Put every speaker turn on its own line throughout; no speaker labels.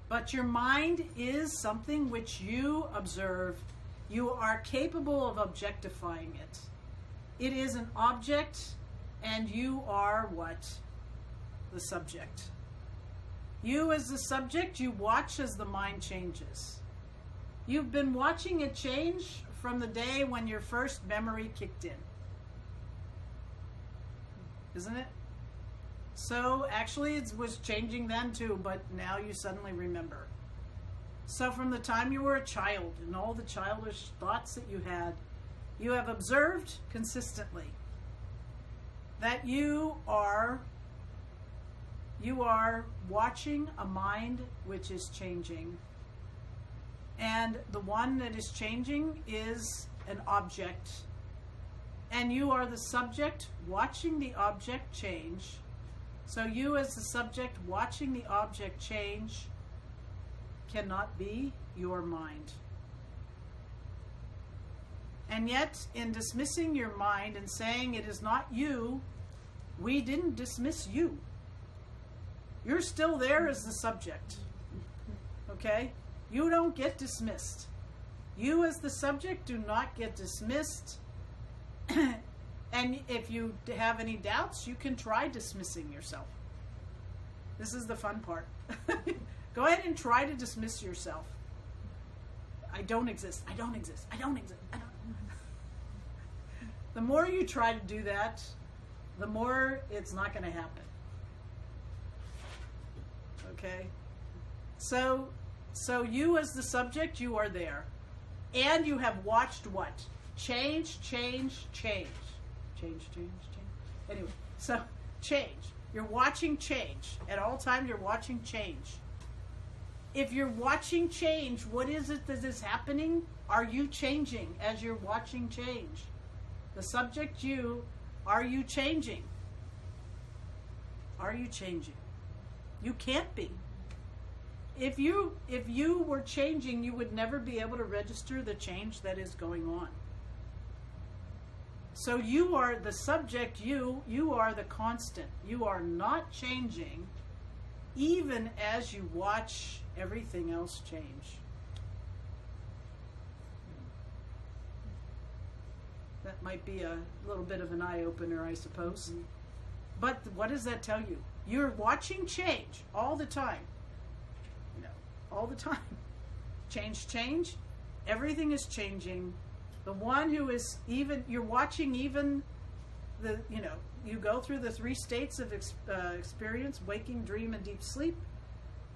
But your mind is something which you observe. You are capable of objectifying it. It is an object, and you are what? The subject. You as the subject, you watch as the mind changes. You've been watching it change from the day when your first memory kicked in. Isn't it? So actually it was changing then too, but now you suddenly remember. So from the time you were a child and all the childish thoughts that you have observed consistently that you are watching a mind which is changing. And the one that is changing is an object. And you are the subject watching the object change. So you as the subject watching the object change cannot be your mind. And yet, in dismissing your mind and saying it is not you, we didn't dismiss you. You're still there as the subject. Okay? You don't get dismissed. You as the subject do not get dismissed. And if you have any doubts, you can try dismissing yourself. This is the fun part. Go ahead and try to dismiss yourself. I don't exist. I don't exist. I don't exist. I don't. The more you try to do that, the more it's not going to happen. Okay? So you as the subject, you are there. And you have watched what? Change, change, change. Change, change, change. Anyway, so change. You're watching change. At all times, you're watching change. If you're watching change, what is it that is happening? Are you changing as you're watching change? The subject, you, are you changing? Are you changing? You can't be. If you were changing, you would never be able to register the change that is going on. So you are the subject, you are the constant. You are not changing even as you watch everything else change. That might be a little bit of an eye-opener, I suppose. Mm-hmm. But what does that tell you? You're watching change all the time. You know, all the time. Change, change. Everything is changing. The one who is even, you're watching even the, you go through the 3 states of experience, waking, dream, and deep sleep.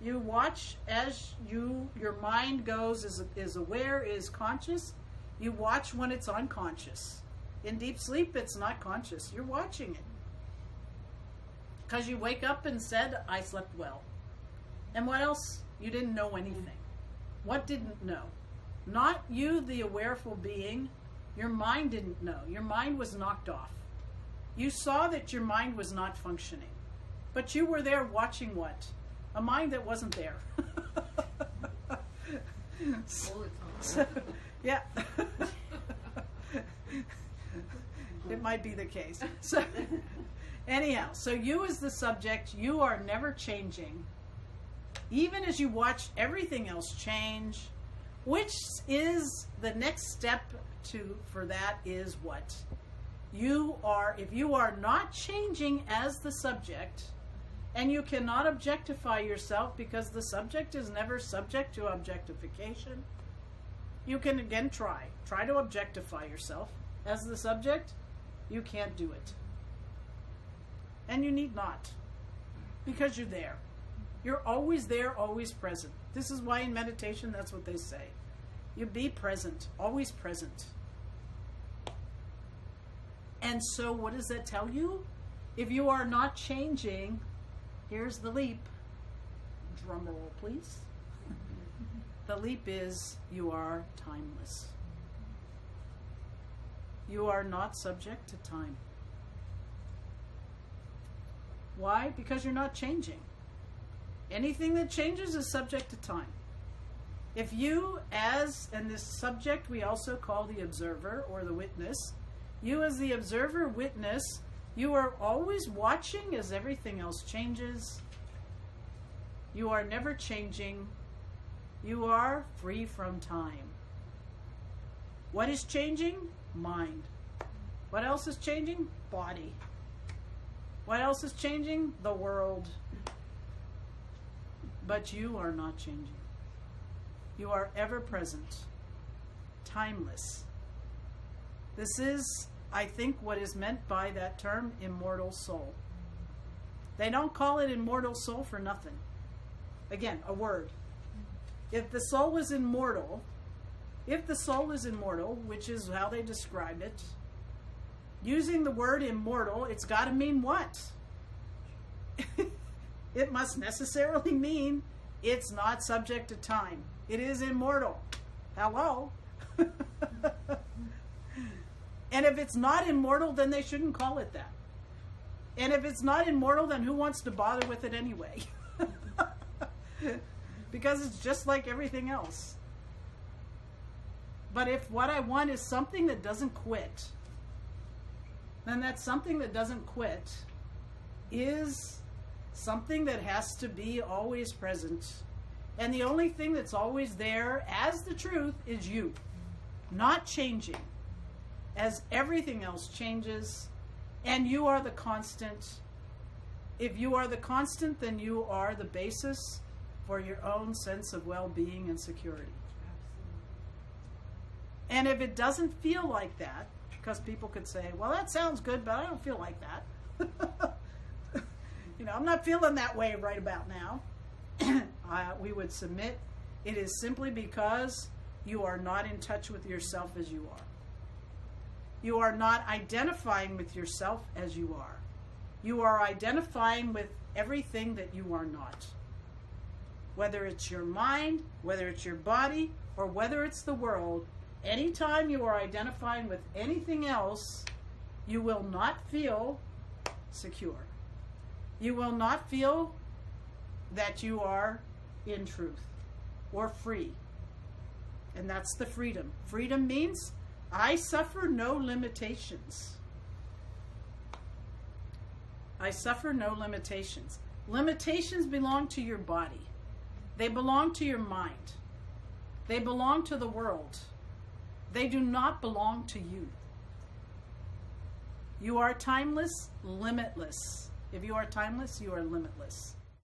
You watch as your mind goes, is aware, is conscious. You watch when it's unconscious. In deep sleep, it's not conscious. You're watching it. Because you wake up and said, I slept well. And what else? You didn't know anything. What didn't know? Not you, the awareful being. Your mind didn't know. Your mind was knocked off. You saw that your mind was not functioning. But you were there watching what? A mind that wasn't there. So, yeah. It might be the case. So, anyhow, so you as the subject, you are never changing. Even as you watch everything else change, which is the next step for that is what? You are, if you are not changing as the subject, and you cannot objectify yourself because the subject is never subject to objectification, you can again try to objectify yourself as the subject. You can't do it. And you need not, because you're there. You're always there, always present. This is why in meditation, that's what they say. You be present, always present. And so what does that tell you? If you are not changing, here's the leap. Drum roll, please. The leap is you are timeless. You are not subject to time. Why? Because you're not changing. Anything that changes is subject to time. If you and this subject we also call the observer or the witness, you as the observer, witness, you are always watching as everything else changes. You are never changing. You are free from time. What is changing? Mind. What else is changing? Body. What else is changing? The world. But you are not changing. You are ever present, timeless. This is, I think, what is meant by that term, immortal soul. They don't call it immortal soul for nothing. Again, a word. If the soul is immortal, which is how they describe it, using the word immortal, it's got to mean what? It must necessarily mean it's not subject to time. It is immortal. Hello? And if it's not immortal, then they shouldn't call it that. And if it's not immortal, then who wants to bother with it anyway? Because it's just like everything else. But if what I want is something that doesn't quit, then that something that doesn't quit is something that has to be always present. And the only thing that's always there as the truth is you, not changing, as everything else changes, and you are the constant. If you are the constant, then you are the basis for your own sense of well-being and security. And if it doesn't feel like that, because people could say, well, that sounds good, but I don't feel like that. I'm not feeling that way right about now. We would submit it is simply because you are not in touch with yourself as you are. You are not identifying with yourself as you are. You are identifying with everything that you are not. Whether it's your mind, whether it's your body, or whether it's the world, anytime you are identifying with anything else, you will not feel secure. You will not feel that you are in truth or free. And that's the freedom. Freedom means I suffer no limitations. I suffer no limitations. Limitations belong to your body. They belong to your mind. They belong to the world. They do not belong to you. You are timeless, limitless. If you are timeless, you are limitless.